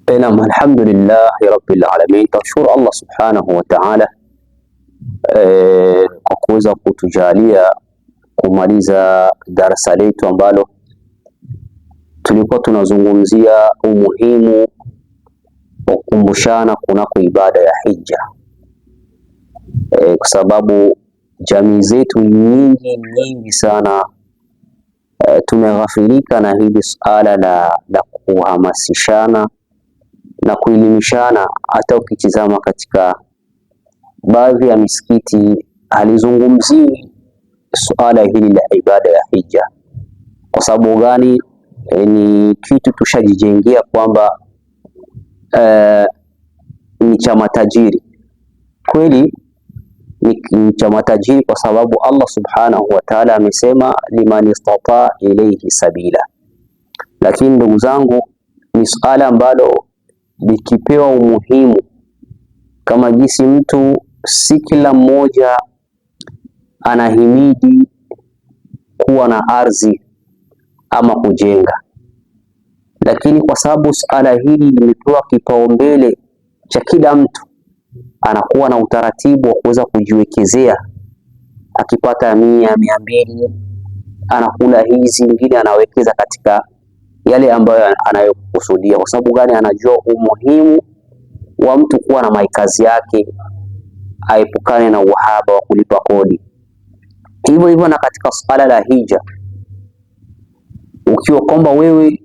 Naam, alhamdulillahi rabbil alamin. Tashukuru Allah subhanahu wa ta'ala kwa kuweza kutujalia kumaliza darasa letu ambalo tulikuwa tunazungumzia umuhimu wa kukumbushana kunako ibada ya hija, kwa sababu jamii zetu nyingi sana tumeghafilika na hili suala la kuhamasishana na kuelimishana. Hata ukitizama katika baadhi ya misikiti halizungumzii suala hili la ibada ya hija. Kwa sababu gani? Ni kitu tushajijengea kwamba ni cha matajiri. Kweli ni cha matajiri, kwa sababu Allah subhanahu wa ta'ala amesema liman istata ilayhi sabila. Lakini ndugu zangu, ni suala ambalo likipewa umuhimu kama jinsi mtu, si kila mmoja anahimidi kuwa na ardhi ama kujenga, lakini kwa sababu suala hili limepewa kipaumbele cha kila mtu, anakuwa na utaratibu wa kuweza kujiwekezea. Akipata 100, 200 anakula hizi, nyingine anawekeza katika yale ambayo anayokusudia. Kwa sababu gani? Anajua umuhimu wa mtu kuwa na maikazi yake, aepukane na uhaba wa kulipa kodi. Hivyo hivyo na katika suala la hija, ukiwa kwamba wewe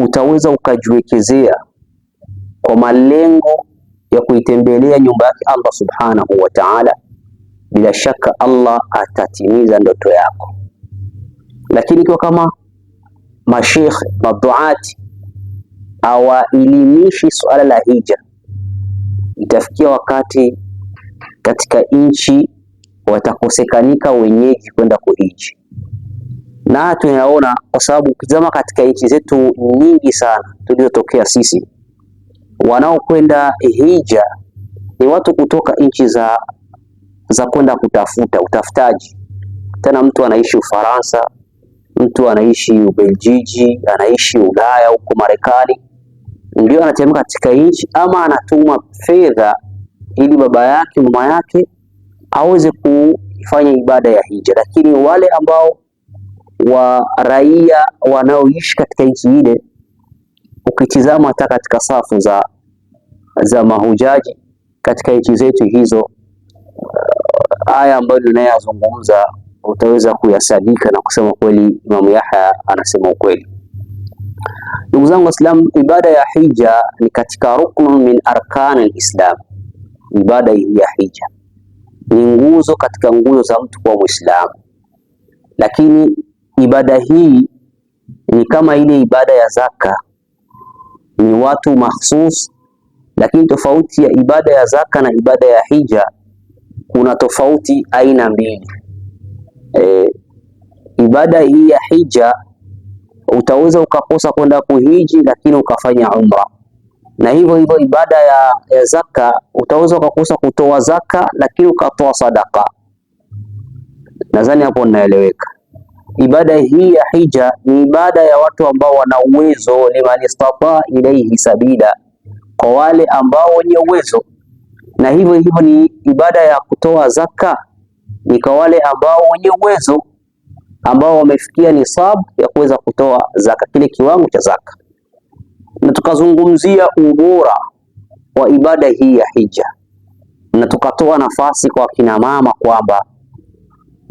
utaweza ukajiwekezea kwa malengo ya kuitembelea nyumba yake Allah subhanahu wa ta'ala, bila shaka Allah atatimiza ndoto yako. Lakini ikiwa kama mashekh maduati hawaelimishi suala la hija, itafikia wakati katika nchi watakosekanika wenyeji kwenda kuhiji. Na tunaona, kwa sababu ukitazama katika nchi zetu nyingi sana tuliotokea sisi, wanaokwenda hija ni watu kutoka nchi za kwenda kutafuta utafutaji. Tena mtu anaishi Ufaransa, mtu anaishi Ubeljiji, anaishi Ulaya huko Marekani, ndio anatembea katika nchi, ama anatuma fedha ili baba yake mama yake aweze kufanya ibada ya hija. Lakini wale ambao wa raia wanaoishi katika nchi ile, ukitizama hata katika safu za mahujaji katika nchi zetu hizo, haya ambayo tunayazungumza utaweza kuyasadika na kusema kweli Imam Yahya anasema ukweli. Ndugu zangu Waislamu, ibada ya hija ni katika ruknu min arkan al-Islam. Ibada ya hija ni nguzo katika nguzo za mtu kuwa Muislamu, lakini ibada hii ni kama ile ibada ya zaka, ni watu mahsus. Lakini tofauti ya ibada ya zaka na ibada ya hija, kuna tofauti aina mbili. Ibada hii ya hija utaweza ukakosa kwenda kuhiji, lakini ukafanya umra. Na hivyo hivyo ibada ya zaka utaweza ukakosa kutoa zaka, lakini ukatoa sadaka. Nadhani hapo ninaeleweka. Ibada hii ya hija ni ibada ya watu ambao wana uwezo, liman istata ilayhi sabila, kwa wale ambao wenye uwezo. Na hivyo hivyo ni ibada ya kutoa zaka, ni kwa wale ambao wenye uwezo, ambao wamefikia nisab ya kuweza kutoa zaka, kile kiwango cha zaka. Na tukazungumzia ubora wa ibada hii ya hija, na tukatoa nafasi kwa kina mama kwamba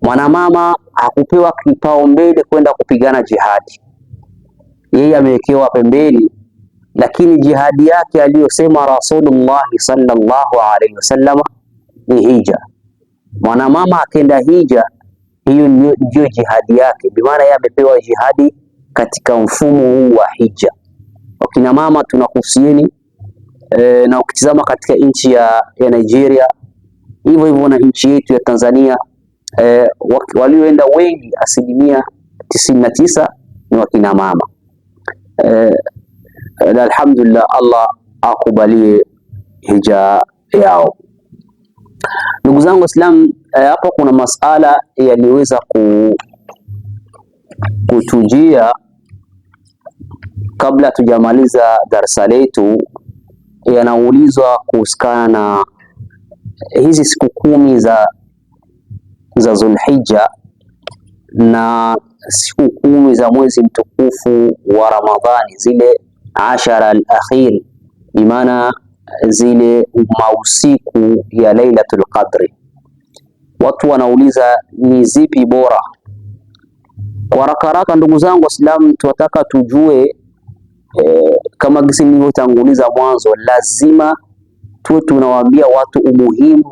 mwanamama hakupewa kipaumbele kwenda kupigana jihadi, yeye amewekewa pembeni. Lakini jihadi yake aliyosema Rasulullah sallallahu alaihi wasallam ni hija. Mwanamama akenda hija, hiyo ndio jihadi yake, bi maana yeye amepewa jihadi katika mfumo huu wa hija. Wakina mama tunakuhusieni, na ukitizama katika nchi ya Nigeria, hivyo hivyo na nchi yetu ya Tanzania, walioenda wengi, 99% ni wakina mama. Alhamdulillah, Allah akubalie hija yao. Ndugu zangu Waislamu, hapa kuna masala yaliweza kutujia kabla tujamaliza darasa letu, yanaulizwa kuhusiana na hizi siku 10 za Dhulhijja na siku 10 za mwezi mtukufu wa Ramadhani, zile 10 al-akhir, bimaana zile mausiku ya Lailatul Qadri. Watu wanauliza ni zipi bora? Kwa haraka haraka, ndugu zangu Waislamu, tunataka tujue kama gisi nilivyotanguliza mwanzo, lazima tuwe tunawaambia watu umuhimu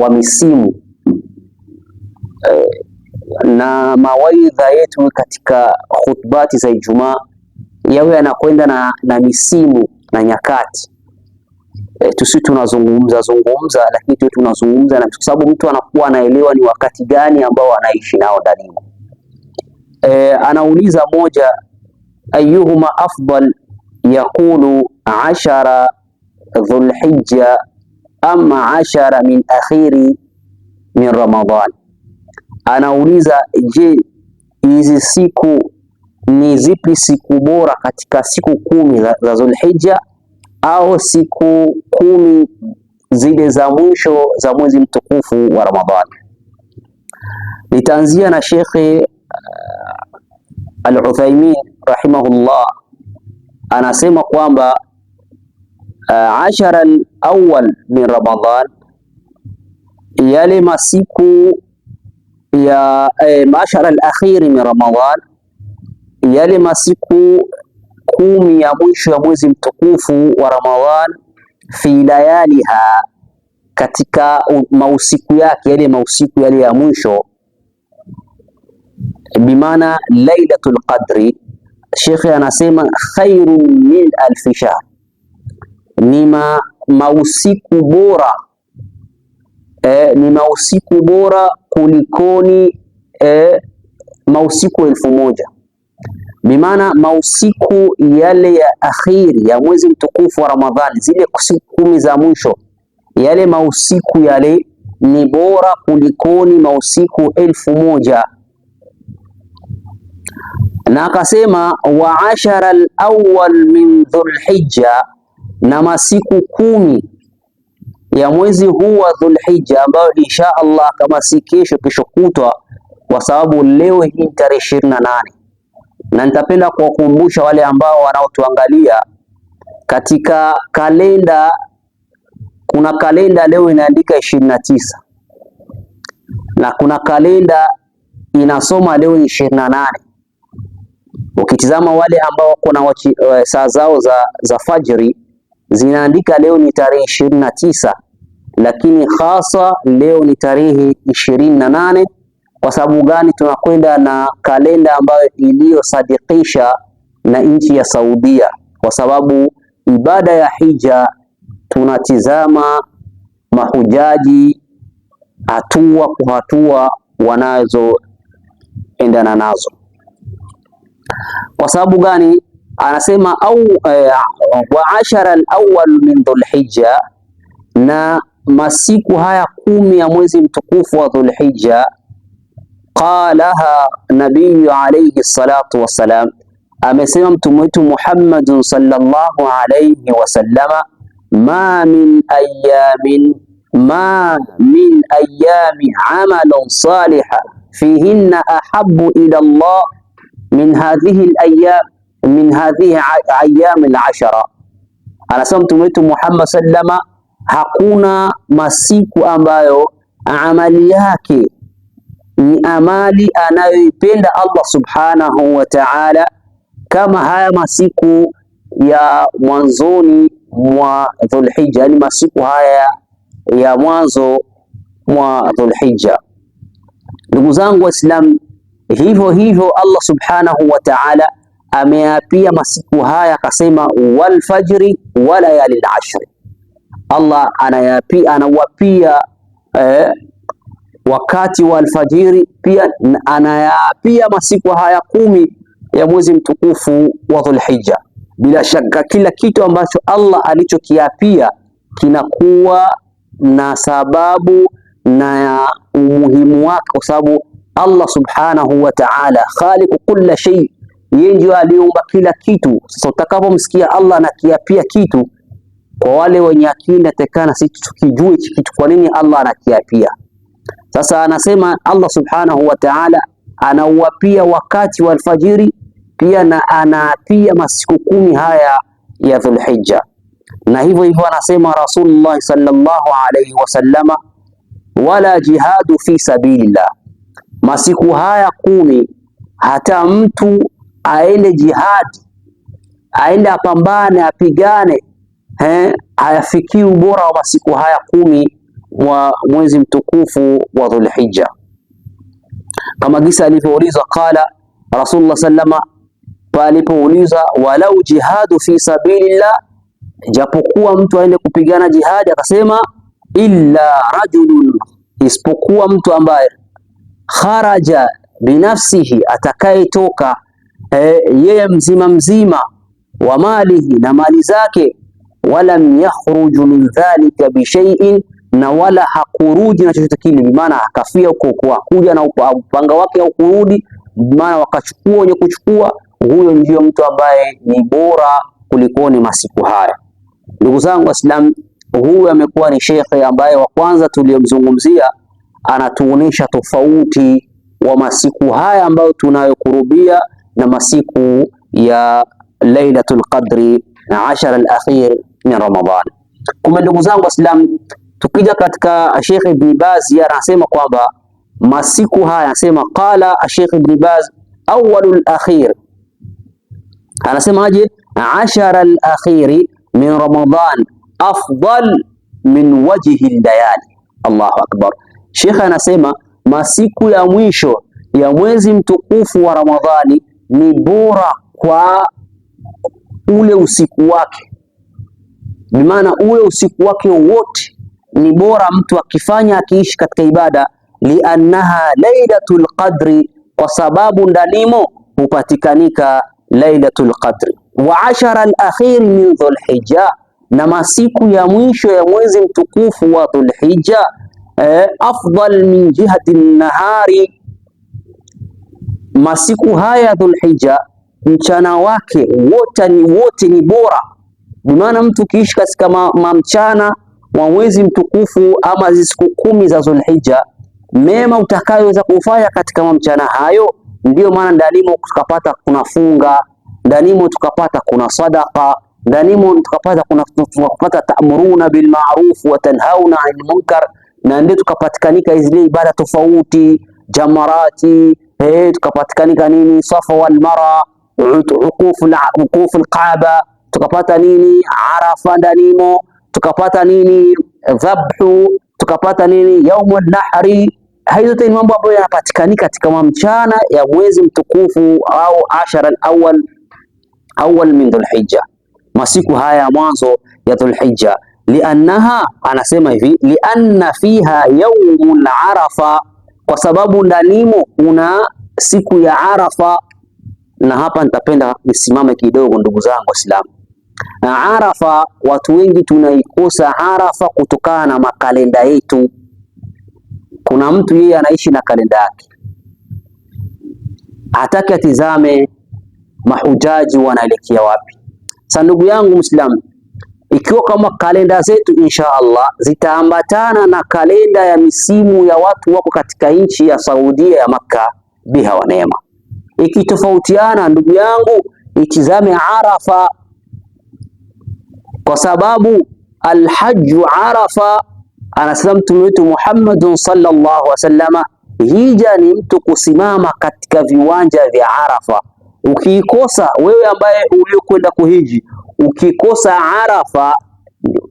wa misimu na mawaidha yetu katika khutbati za Ijumaa yawe yanakwenda na misimu na nyakati. Tusi tunazungumza, lakini tuwe tunazungumza, na kwa sababu mtu anakuwa anaelewa ni wakati gani ambao anaishi nao ndani. Anauliza moja, ayuhuma afdal, yaqulu 10 Dhulhijja ama 10 min akhiri min Ramadhan. Anauliza, je, hizi siku ni zipi siku bora katika siku 10 za Dhulhijja au siku 10 zile za mwisho za mwezi mtukufu wa Ramadhani? Nitaanzia na Sheikh Al-Uthaymeen rahimahullah, anasema kwamba 10 al-awwal min Ramadhan, yale masiku ya 10 al-akhir min Ramadhan, yale masiku 10 ya mwisho ya mwezi mtukufu wa Ramadhan, fi layaliha, katika mausiku yake, yale mausiku yale ya mwisho, bimaana Lailatul Qadri. Sheikh anasema khairun min alf shahr, ni mausiku bora ni mausiku bora kulikoni mausiku 1000. Bimaana mausiku yale ya akhiri ya mwezi mtukufu wa Ramadhani, zile siku 10 za mwisho, yale mausiku yale ni bora kulikoni mausiku 1000. Na akasema wa 10 al-awwal min Dhulhijja, na masiku 10 ya mwezi huu wa Dhulhijja, ambayo insha Allah kama si kesho kutwa, kwa sababu leo hii ni tarehe 28, na nitapenda kuwakumbusha wale ambao wanaotuangalia katika kalenda, kuna kalenda leo inaandika 29 na kuna kalenda inasoma leo 28. Ukitizama wale ambao wako na saa zao za fajri zinaandika leo ni tarehe 29, lakini hasa leo ni tarehe 28. Kwa sababu gani? Tunakwenda na kalenda ambayo iliyosadikisha na nchi ya Saudia, kwa sababu ibada ya hija tunatizama mahujaji hatua kwa hatua wanazoendana nazo. Kwa sababu gani? Anasema wa 10 al-awwal min Dhulhijja, na masiku haya 10 ya mwezi mtukufu wa Dhulhijja, qalaha nabiyu alayhi salatu wassalam, amesema mtume wetu Muhammad sallallahu alayhi wasallama, ma min ayami amalun saliha fihinna ahabbu ila Allah min hadhihi ayyam al-10. Anasema mtume wetu Muhammad sallama, hakuna masiku ambayo amali yake ni amali anayoipenda Allah subhanahu wa ta'ala kama haya masiku ya mwanzoni mwa Dhulhijja, yani masiku haya ya mwanzo mwa Dhulhijja. Ndugu zangu Waislamu, hivyo hivyo Allah subhanahu wa ta'ala ameapia masiku haya, akasema wal fajri wa layalil ashri. Allah anawapia wakati wa alfajiri, pia anayapia masiku haya 10 ya mwezi mtukufu wa Dhulhijja. Bila shaka kila kitu ambacho Allah alichokiapia kinakuwa na sababu na umuhimu wake, kwa sababu Allah subhanahu wa ta'ala khaliqu kulla shay, yeye ndio aliumba kila kitu. Sasa utakapomsikia Allah anakiapia kitu, kwa wale wenye akili natakana sisi tukijue hichi kitu, kwa nini Allah anakiapia. Sasa anasema Allah subhanahu wa ta'ala anauapia wakati wa alfajiri, pia na anaapia masiku 10 haya ya Dhulhijja, na hivyo hivyo anasema Rasulullah sallallahu alayhi wasallama, wala jihadu fi sabilillah, masiku haya 10 hata mtu aende jihadi, aende apambane, apigane, hayafikii ubora wa masiku haya 10 wa mwezi mtukufu wa Dhulhijja. Kama gisa alivyoulizwa qala Rasulullah sallama, palipouliza walau jihadu fi sabilillah, japokuwa mtu aende kupigana jihadi, akasema illa rajulun, isipokuwa mtu ambaye kharaja binafsihi, atakayetoka yeye mzima mzima, wa malihi, na mali zake, walam yakhruju min dhalika bishai'in, na wala hakuruji na chochote kile, bimaana akafia huko kwa kuja na upanga wake au kurudi, bimaana wakachukua wenye kuchukua, huyo ndio mtu ambaye ni bora kulikoni masiku haya. Ndugu zangu Waislamu, huyu amekuwa ni shekhe ambaye wa kwanza tuliyomzungumzia, anatuonesha tofauti wa masiku haya ambayo tunayokurubia na masiku ya Lailatul Qadri na 10 al-akhir min Ramadhan. Kuma ndugu zangu Waislamu, tukija katika Sheikh Ibn Baz anasema kwamba masiku haya, anasema qala Sheikh Ibn Baz awwalul akhir, anasema aje 10 al-akhir min Ramadhan afdal min wajhi layali. Allahu akbar. Sheikh anasema masiku ya mwisho ya mwezi mtukufu wa Ramadhani ni bora kwa ule usiku wake, bimaana ule usiku wake wote ni bora mtu akifanya, akiishi katika ibada, liannaha lailatul qadri, kwa sababu ndanimo hupatikanika lailatul qadri. Wa 10 al-akhir min Dhulhijja, na masiku ya mwisho ya mwezi mtukufu wa Dhulhijja afdal min jihati nahari, masiku haya Dhulhijja mchana wake wote ni bora, bimaana mtu kiishi katika mchana wa mwezi mtukufu ama siku 10 za Dhulhijja, mema utakayoweza kufanya katika mchana hayo, ndio maana ndanimo tukapata kuna funga, ndanimo tukapata kuna sadaqa, ndanimo tukapata ta'muruna bil ma'ruf wa tanhauna 'anil munkar, na ndio tukapatikanika zile ibada tofauti, jamarati, tukapatikanika nini, safa wal mara, wuquf al-Kaaba, tukapata nini, Arafa, ndanimo tukapata nini, dhabhu, tukapata nini, yaumul nahri. Hayo yote ni mambo ambayo yanapatikanika katika mchana ya mwezi mtukufu au 10 al-awwal min Dhulhijja, masiku haya mwanzo ya Dhulhijja. Liannaha, anasema hivi, lianna fiha yaumul Arafa, kwa sababu ndanimo kuna siku ya Arafa. Na hapa nitapenda nisimame kidogo, ndugu zangu Waislamu. Arafa, watu wengi tunaikosa Arafa kutokana na makalenda yetu. Kuna mtu yeye anaishi na kalenda yake, hataki atizame mahujaji wanaelekea wapi. Sasa ndugu yangu Muislamu, ikiwa kama kalenda zetu insha Allah zitaambatana na kalenda ya misimu ya watu wako katika nchi ya Saudia ya Makka, biha wa neema. Ikitofautiana ndugu yangu, itizame Arafa, kwa sababu alhajju Arafa. Anasema Mtume wetu Muhammad sallallahu alaihi wasallam, hija ni mtu kusimama katika viwanja vya Arafa. Ukikosa wewe ambaye uliokwenda kuhiji, ukikosa Arafa,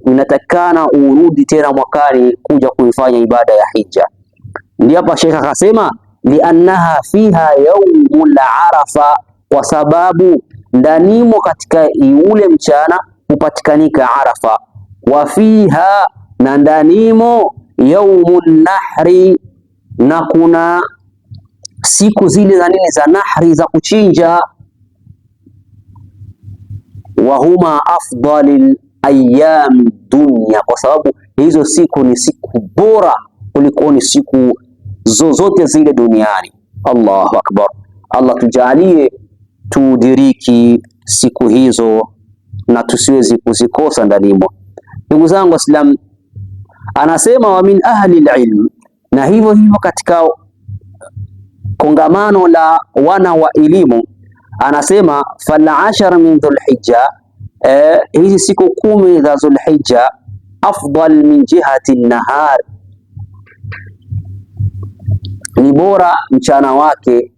unatakana urudi tena mwakani kuja kuifanya ibada ya hija. Ndio hapa Sheikh akasema liannaha fiha yaumul Arafa, kwa sababu ndanimo katika ule mchana hupatikanika Arafa. Wa fiha, na ndanimo yaumun nahri, na kuna siku zile za nini, za nahri, za kuchinja. Wa huma afdalil ayyam dunya, kwa sababu hizo siku ni siku bora kuliko ni siku zozote zile duniani. Allahu akbar. Allah tujalie tudiriki siku hizo na tusiwezi kuzikosa ndanimo. Ndugu zangu Waislamu, anasema wa min ahli alilm, na hivyo hivyo katika kongamano la wana wa elimu anasema fal ashar min dhulhijja, hizi siku 10 za Dhulhijja afdal min jihati nahar, ni bora mchana wake.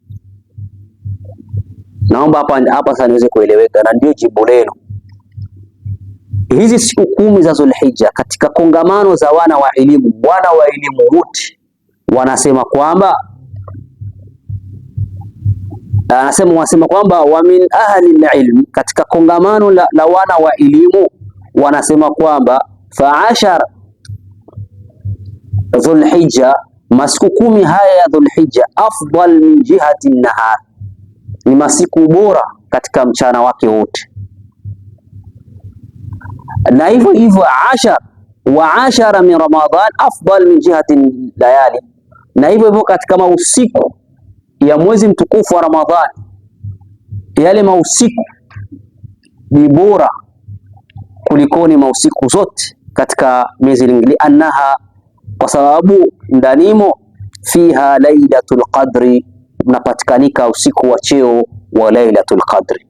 Naomba hapa sasa niweze kueleweka na ndio jibu lenu. Hizi siku 10 za Dhulhijja katika kongamano za wana wa elimu wote wanasema kwamba wa min ahli alilm, katika kongamano la wana wa elimu wanasema kwamba fa ashar Dhulhijja, masiku 10 haya ya Dhulhijja afdal min jihati nahar, ni masiku bora katika mchana wake wote. Na hivyo hivyo ashara min Ramadhan afdal min jihati layali, na hivyo hivyo katika mausiku ya mwezi mtukufu wa Ramadhani, yale mausiku ni bora kulikoni mausiku zote katika miezi mingine, annaha, kwa sababu ndanimo fiha lailatul qadri, unapatikanika usiku wa cheo wa lailatul qadri,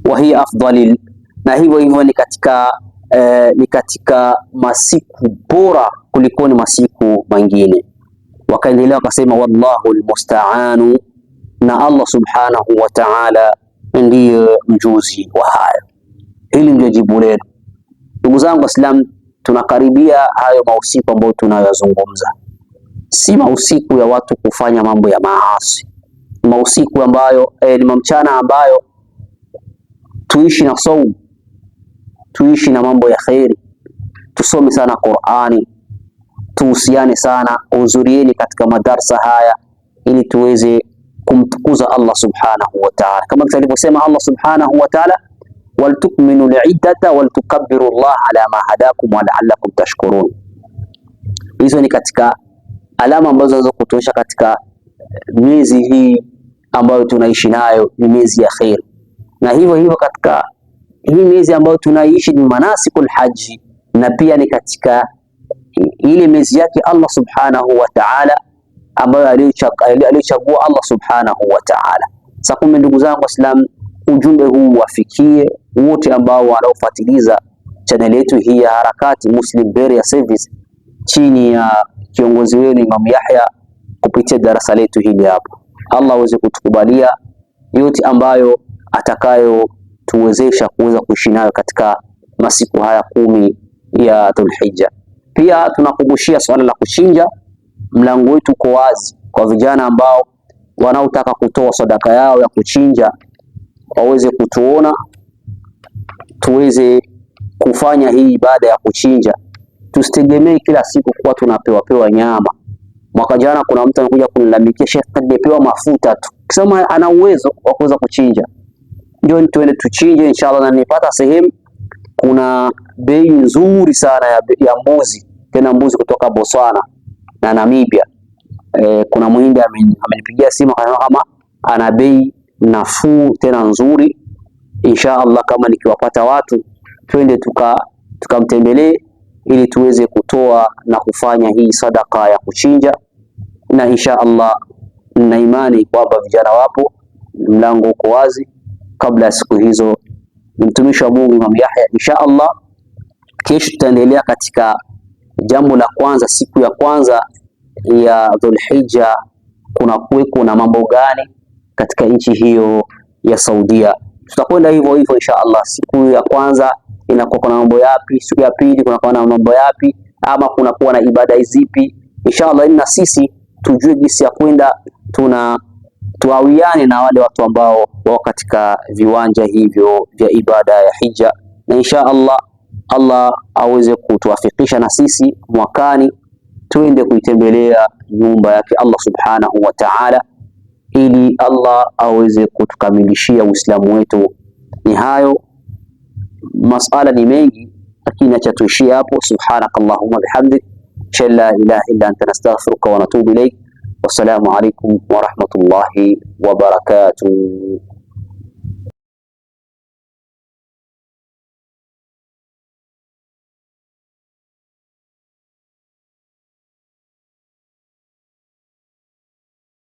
wa hiya afdalil, na hivyo hivyo ni katika masiku bora kulikoni masiku mengine. Wakaendelea wakasema wallahu almusta'anu, na Allah subhanahu wa ta'ala ndiye mjuzi wa haya. Hili ndio jibu lenu ndugu zangu Waislamu. Tunakaribia hayo mausiku ambayo tunayozungumza, si mausiku ya watu kufanya mambo ya maasi, mausiku ambayo ni mchana ambayo tuishi na saumu, tuishi na mambo ya khairi, tusome sana Qur'ani, tuhusiane sana, uzurieni katika madarsa haya ili tuweze kumtukuza Allah subhanahu wa ta'ala, kama alivyosema Allah subhanahu wa ta'ala waltukminu li'iddata waltukabbiru Allah ala ma hadakum wa la'allakum tashkurun. Hizo ni katika alama ambazo zinaweza kutuonyesha katika miezi hii ambayo tunaishi nayo ni miezi ya khair, na hivyo hivyo katika hii miezi ambayo tunaishi ni manasikul haji, na pia ni katika ile miezi yake Allah subhanahu wa ta'ala ambayo aliyochagua Allah subhanahu wa ta'ala. Sasa kumbe ndugu zangu Waislamu, ujumbe huu wafikie wote ambao wanaofuatiliza channel yetu hii ya Harakati Muslim Burial Service chini ya kiongozi wenu Imam Yahya kupitia darasa letu hili hapa. Allah aweze kutukubalia yote ambayo atakayo tuwezesha kuweza kuishi nayo katika masiku haya 10 ya Dhulhijja. Pia tunakumbushia swala la kuchinja, mlango wetu uko wazi kwa vijana ambao wanaotaka kutoa sadaka yao ya kuchinja, waweze kutuona tuweze kufanya hii ibada ya kuchinja. Tusitegemee kila siku kuwa tunapewa nyama. Mwaka jana kuna mtu anakuja kunilalamikia, Sheikh, nimepewa mafuta tu. Kisema ana uwezo wa kuweza kuchinja, ndio tuende tuchinje inshallah. Na nipata sehemu kuna bei nzuri sana ya mbuzi, tena mbuzi kutoka Botswana na Namibia. Kuna muhindi amenipigia simu kama ana bei nafuu tena nzuri. Inshallah kama nikiwapata watu twende tukamtembelee ili tuweze kutoa na kufanya hii sadaka ya kuchinja, na inshallah na imani kwamba vijana wapo, mlango uko wazi kabla ya siku hizo. Mtumishi wa Mungu Imam Yahya, inshallah kesho tutaendelea katika jambo la kwanza, siku ya kwanza ya Dhulhijja kuna kuweko na mambo gani katika nchi hiyo ya Saudia. Tutakwenda hivyo hivyo inshallah. Siku ya kwanza inakuwa na mambo yapi, siku ya pili kunakuwa na mambo yapi, ama kunakuwa na ibada zipi inshallah, na sisi tujue jinsi ya kwenda tuawiane na wale watu ambao wako katika viwanja hivyo vya ibada ya hija, na inshallah Allah aweze kutuwafikisha na sisi mwakani tuende kuitembelea nyumba yake Allah subhanahu wa ta'ala, ili Allah aweze kutukamilishia Uislamu wetu. Ni hayo, masala ni mengi lakini acha tuishie hapo. Subhanakallahumma bihamdik, la ilaha illa anta nastaghfiruka wa natubu ilayk. Wassalamu alaikum wa rahmatullahi wa barakatuh.